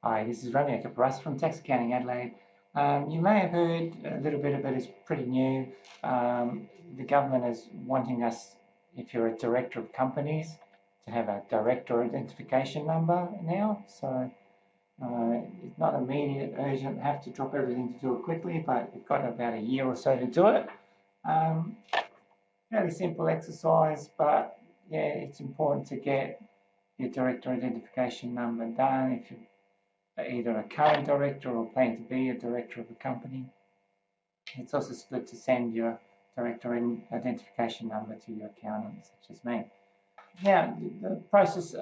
Hi, this is Romeo Caparas from Tax Accounting Adelaide. You may have heard a little bit of it is pretty new. The government is wanting us, if you're a director of companies, to have a director identification number now. So it's not immediate, urgent, have to drop everything to do it quickly, but we've got about a year or so to do it. Um, Fairly simple exercise, but yeah, it's important to get your director identification number done if you're either a current director or plan to be a director of a company. It's also good to send your director identification number to your accountant, such as me. Now, the process,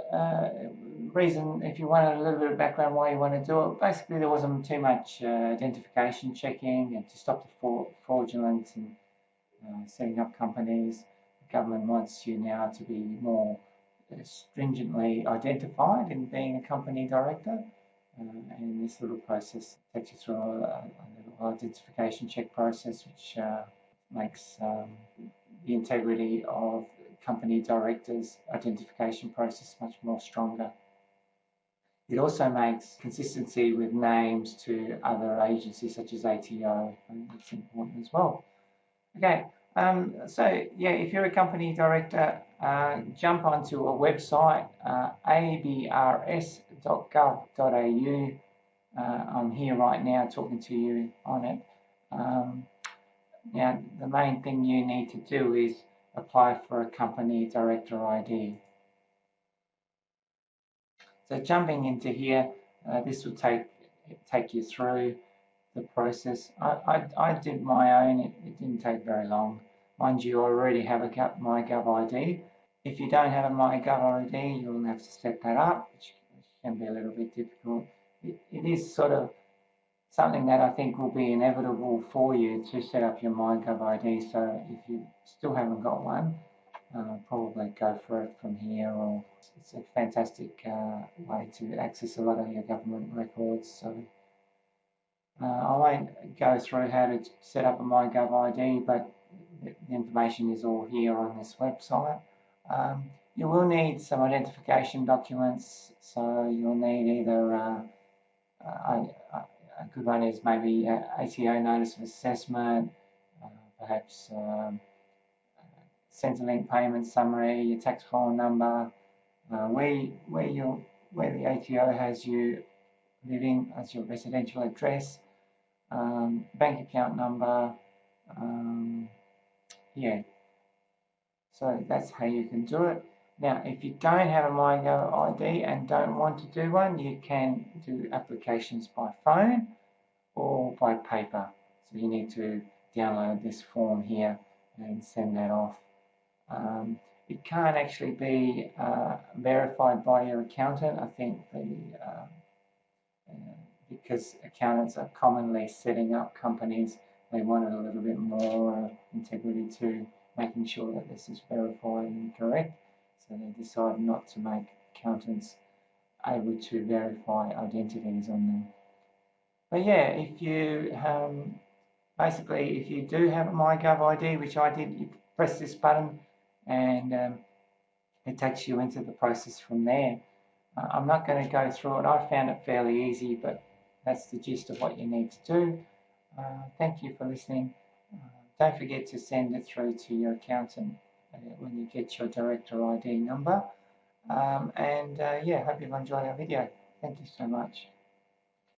reason, if you wanted a little bit of background why you want to do it, basically there wasn't too much identification checking and to stop the fraudulence and setting up companies. The government wants you now to be more stringently identified in being a company director. And this little process takes you through a little identification check process, which makes the integrity of company directors' identification process much more stronger. It also makes consistency with names to other agencies such as ATO, and that's important as well. Okay, so yeah, if you're a company director, jump onto a website, abrs.gov.au. I'm here right now talking to you on it. Now, the main thing you need to do is apply for a company director ID. So jumping into here, this will take you through the process. I did my own, it didn't take very long. Mind you, I already have a MyGov ID. If you don't have a MyGov ID, you'll have to set that up, which can be a little bit difficult. It is sort of something that I think will be inevitable for you to set up your MyGov ID. So if you still haven't got one, probably go for it from here, or it's a fantastic way to access a lot of your government records. So I won't go through how to set up a MyGov ID, but the information is all here on this website. You will need some identification documents, so you'll need either a good one is maybe ATO notice of assessment, perhaps Centrelink payment summary, your tax file number, where the ATO has you living as your residential address, bank account number, yeah. So that's how you can do it. Now, if you don't have a MyGo ID and don't want to do one, you can do applications by phone or by paper. So you need to download this form here and send that off. It can't actually be verified by your accountant. I think because accountants are commonly setting up companies, they wanted a little bit more integrity to making sure that this is verified and correct. So they decided not to make accountants able to verify identities on them. But yeah, if you basically, if you do have a MyGov ID, which I did, you press this button and it takes you into the process from there. I'm not going to go through it. I found it fairly easy, but that's the gist of what you need to do. Thank you for listening. Don't forget to send it through to your accountant when you get your director ID number. Yeah, hope you've enjoyed our video. Thank you so much.